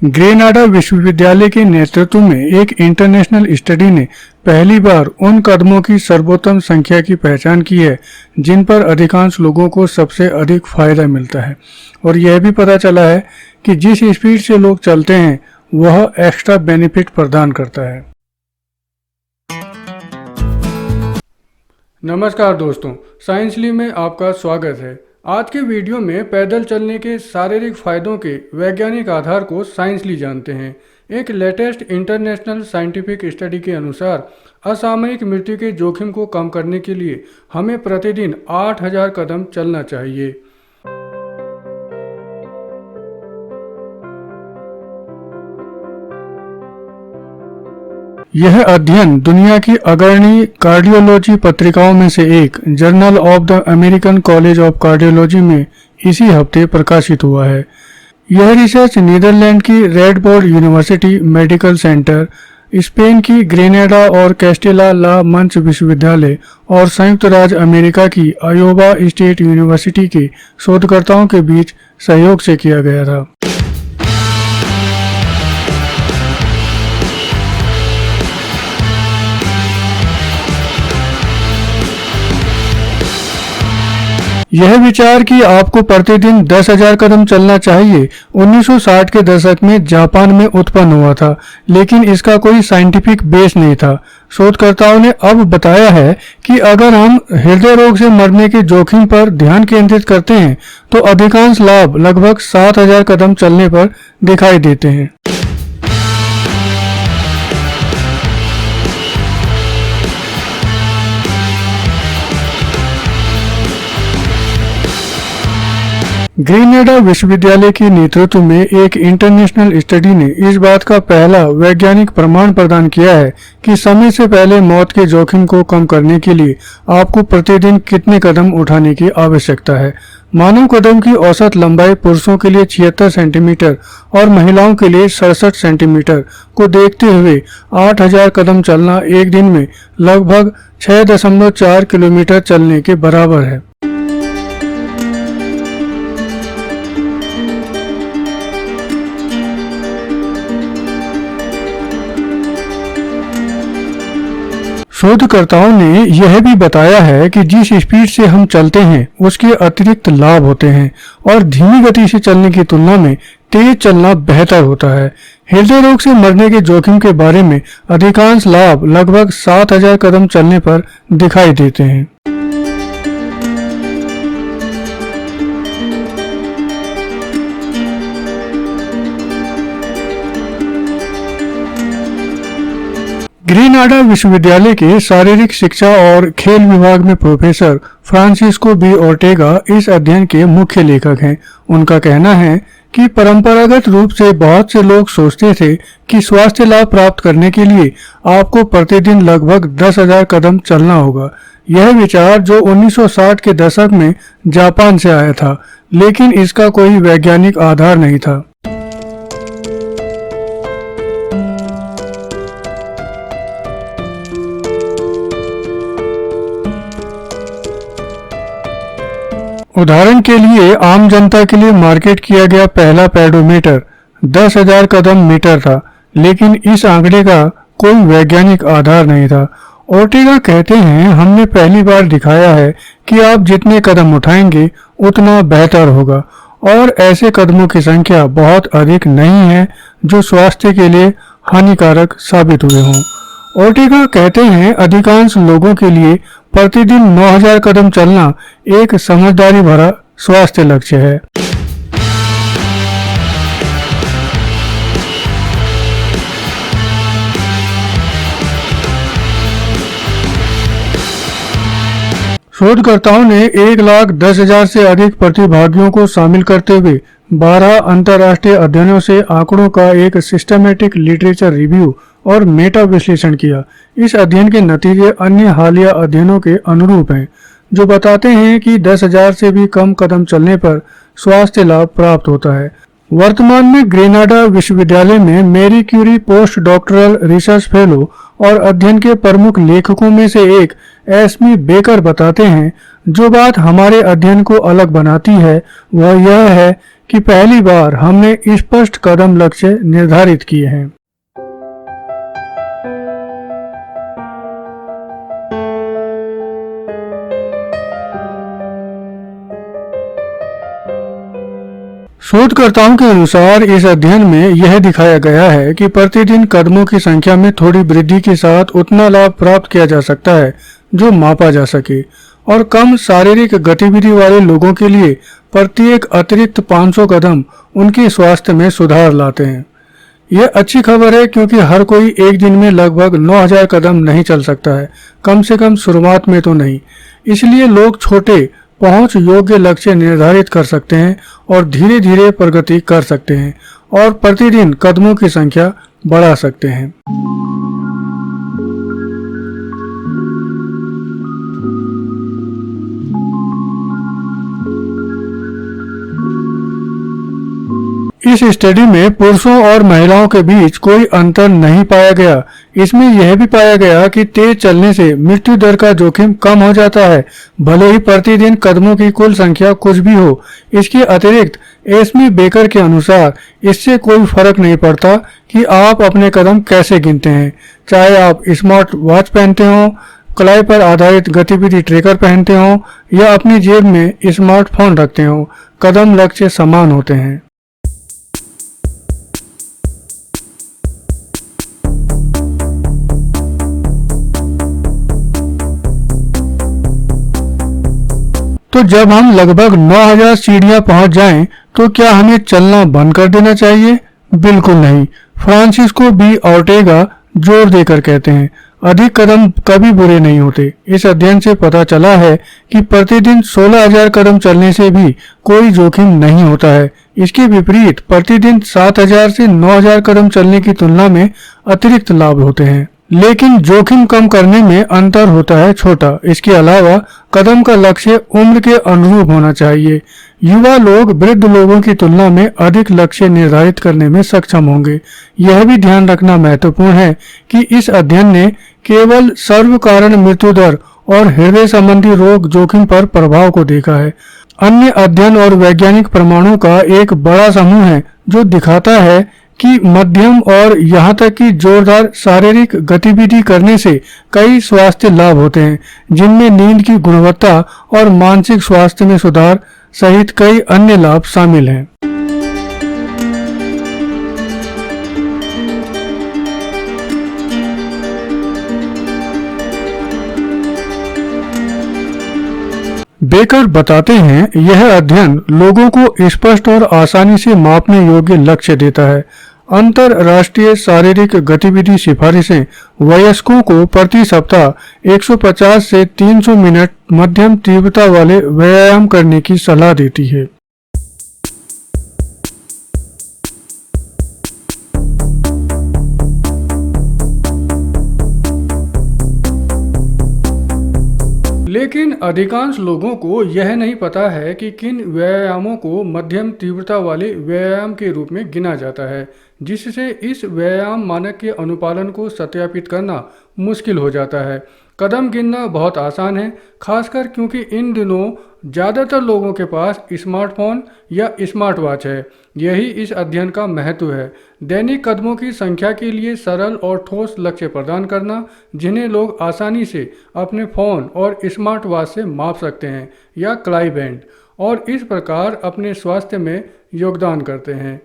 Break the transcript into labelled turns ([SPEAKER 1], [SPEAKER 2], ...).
[SPEAKER 1] Grenada विश्वविद्यालय के नेतृत्व में एक इंटरनेशनल स्टडी ने पहली बार उन कदमों की सर्वोत्तम संख्या की पहचान की है जिन पर अधिकांश लोगों को सबसे अधिक फायदा मिलता है, और यह भी पता चला है कि जिस स्पीड से लोग चलते हैं वह एक्स्ट्रा बेनिफिट प्रदान करता है। नमस्कार दोस्तों, साइंसली में आपका स्वागत है। आज के वीडियो में पैदल चलने के शारीरिक फायदों के वैज्ञानिक आधार को साइंसली जानते हैं। एक लेटेस्ट इंटरनेशनल साइंटिफिक स्टडी के अनुसार असामयिक मृत्यु के जोखिम को कम करने के लिए हमें प्रतिदिन 8000 कदम चलना चाहिए। यह अध्ययन दुनिया की अग्रणी कार्डियोलॉजी पत्रिकाओं में से एक journal of the American college of cardiology में इसी हफ्ते प्रकाशित हुआ है। यह रिसर्च नीदरलैंड की रेडबोर्ड यूनिवर्सिटी मेडिकल सेंटर, स्पेन की ग्रेनाडा और कैस्टेला ला मंच विश्वविद्यालय और संयुक्त राज्य अमेरिका की आयोवा स्टेट यूनिवर्सिटी के शोधकर्ताओं के बीच सहयोग से किया गया था। यह विचार कि आपको प्रतिदिन 10,000 कदम चलना चाहिए 1960 के दशक में जापान में उत्पन्न हुआ था, लेकिन इसका कोई साइंटिफिक बेस नहीं था। शोधकर्ताओं ने अब बताया है कि अगर हम हृदय रोग से मरने के जोखिम पर ध्यान केंद्रित करते हैं तो अधिकांश लाभ लगभग 7,000 कदम चलने पर दिखाई देते हैं। ग्रेनाडा विश्वविद्यालय के नेतृत्व में एक इंटरनेशनल स्टडी ने इस बात का पहला वैज्ञानिक प्रमाण प्रदान किया है कि समय से पहले मौत के जोखिम को कम करने के लिए आपको प्रतिदिन कितने कदम उठाने की आवश्यकता है। मानव कदम की औसत लंबाई पुरुषों के लिए 76 सेंटीमीटर और महिलाओं के लिए 67 सेंटीमीटर को देखते हुए 8000 कदम चलना एक दिन में लगभग 6.4 किलोमीटर चलने के बराबर है। शोधकर्ताओं ने यह भी बताया है कि जिस स्पीड से हम चलते हैं उसके अतिरिक्त लाभ होते हैं और धीमी गति से चलने की तुलना में तेज चलना बेहतर होता है। हृदय रोग से मरने के जोखिम के बारे में अधिकांश लाभ लगभग 7,000 कदम चलने पर दिखाई देते हैं। ग्रेनाडा विश्वविद्यालय के शारीरिक शिक्षा और खेल विभाग में प्रोफेसर फ्रांसिस्को बी ओर्टेगा इस अध्ययन के मुख्य लेखक हैं। उनका कहना है कि परंपरागत रूप से बहुत से लोग सोचते थे कि स्वास्थ्य लाभ प्राप्त करने के लिए आपको प्रतिदिन लगभग 10,000 कदम चलना होगा। यह विचार जो 1960 के दशक में जापान से आया था, लेकिन इसका कोई वैज्ञानिक आधार नहीं था। उदाहरण के लिए आम जनता के लिए मार्केट किया गया पहला पेडोमीटर 10,000 कदम मीटर था, लेकिन इस आंकड़े का कोई वैज्ञानिक आधार नहीं था। ओर्टेगा कहते हैं, हमने पहली बार दिखाया है कि आप जितने कदम उठाएंगे उतना बेहतर होगा, और ऐसे कदमों की संख्या बहुत अधिक नहीं है जो स्वास्थ्य के लिए हानिकारक साबित हुए हों। ओर्टेगा कहते हैं, अधिकांश लोगों के लिए प्रतिदिन 9,000 कदम चलना एक समझदारी भरा स्वास्थ्य लक्ष्य है। शोधकर्ताओं ने 1,10,000 से अधिक प्रतिभागियों को शामिल करते हुए 12 अंतर्राष्ट्रीय अध्ययनों से आंकड़ों का एक सिस्टमैटिक लिटरेचर रिव्यू और मेटा विश्लेषण किया। इस अध्ययन के नतीजे अन्य हालिया अध्ययनों के अनुरूप हैं, जो बताते हैं कि 10,000 से भी कम कदम चलने पर स्वास्थ्य लाभ प्राप्त होता है। वर्तमान में ग्रेनाडा विश्वविद्यालय में Marie Curie post doctoral research fellow और अध्ययन के प्रमुख लेखकों में से एक एस्मी बेकर बताते हैं, जो बात हमारे अध्ययन को अलग बनाती है वह यह है कि पहली बार हमने स्पष्ट कदम लक्ष्य निर्धारित किए हैं। शोधकर्ताओं के अनुसार इस अध्ययन में यह दिखाया गया है कि प्रतिदिन कदमों की संख्या में थोड़ी वृद्धि के साथ उतना लाभ प्राप्त किया जा सकता है जो मापा जा सके, और कम शारीरिक गतिविधि वाले लोगों के लिए प्रत्येक अतिरिक्त 500 कदम उनके स्वास्थ्य में सुधार लाते हैं। यह अच्छी खबर है क्योंकि हर कोई एक दिन में लगभग 9000 कदम नहीं चल सकता है, कम से कम शुरुआत में तो नहीं। इसलिए लोग छोटे पहुंच योग्य लक्ष्य निर्धारित कर सकते हैं और धीरे धीरे प्रगति कर सकते हैं और प्रतिदिन कदमों की संख्या बढ़ा सकते हैं। इस स्टडी में पुरुषों और महिलाओं के बीच कोई अंतर नहीं पाया गया। इसमें यह भी पाया गया कि तेज चलने से मृत्यु दर का जोखिम कम हो जाता है, भले ही प्रतिदिन कदमों की कुल संख्या कुछ भी हो। इसके अतिरिक्त एस्मी बेकर के अनुसार इससे कोई फर्क नहीं पड़ता कि आप अपने कदम कैसे गिनते हैं, चाहे आप स्मार्ट वॉच पहनते हो, कलाई पर आधारित गतिविधि ट्रैकर पहनते हो या अपनी जेब में स्मार्टफोन रखते हो, कदम लक्ष्य समान होते हैं। तो जब हम लगभग 9000 सीढ़ियां पहुंच जाएं, तो क्या हमें चलना बंद कर देना चाहिए? बिल्कुल नहीं। फ्रांसिस्को बी ऑर्टेगा जोर देकर कहते हैं, अधिक कदम कभी बुरे नहीं होते। इस अध्ययन से पता चला है कि प्रतिदिन 16000 कदम चलने से भी कोई जोखिम नहीं होता है। इसके विपरीत प्रतिदिन 7000 से 9000 कदम चलने की तुलना में अतिरिक्त लाभ होते हैं, लेकिन जोखिम कम करने में अंतर होता है छोटा। इसके अलावा कदम का लक्ष्य उम्र के अनुरूप होना चाहिए। युवा लोग वृद्ध लोगों की तुलना में अधिक लक्ष्य निर्धारित करने में सक्षम होंगे। यह भी ध्यान रखना महत्वपूर्ण है कि इस अध्ययन ने केवल सर्व कारण मृत्यु दर और हृदय संबंधी रोग जोखिम पर प्रभाव को देखा है। अन्य अध्ययन और वैज्ञानिक प्रमाणों का एक बड़ा समूह है जो दिखाता है कि मध्यम और यहाँ तक कि जोरदार शारीरिक गतिविधि करने से कई स्वास्थ्य लाभ होते हैं, जिनमें नींद की गुणवत्ता और मानसिक स्वास्थ्य में सुधार सहित कई अन्य लाभ शामिल हैं। बेकर बताते हैं, यह अध्ययन लोगों को स्पष्ट और आसानी से मापने योग्य लक्ष्य देता है। अंतरराष्ट्रीय शारीरिक गतिविधि सिफारिशें वयस्कों को प्रति सप्ताह 150 से 300 मिनट मध्यम तीव्रता वाले व्यायाम करने की सलाह देती है। लेकिन अधिकांश लोगों को यह नहीं पता है कि किन व्यायामों को मध्यम तीव्रता वाले व्यायाम के रूप में गिना जाता है, जिससे इस व्यायाम मानक के अनुपालन को सत्यापित करना मुश्किल हो जाता है। कदम गिनना बहुत आसान है, खासकर क्योंकि इन दिनों ज़्यादातर लोगों के पास स्मार्टफोन या स्मार्ट वॉच है। यही इस अध्ययन का महत्व है, दैनिक कदमों की संख्या के लिए सरल और ठोस लक्ष्य प्रदान करना, जिन्हें लोग आसानी से अपने फ़ोन और स्मार्ट वॉच से माप सकते हैं या कलाई बैंड, और इस प्रकार अपने स्वास्थ्य में योगदान करते हैं।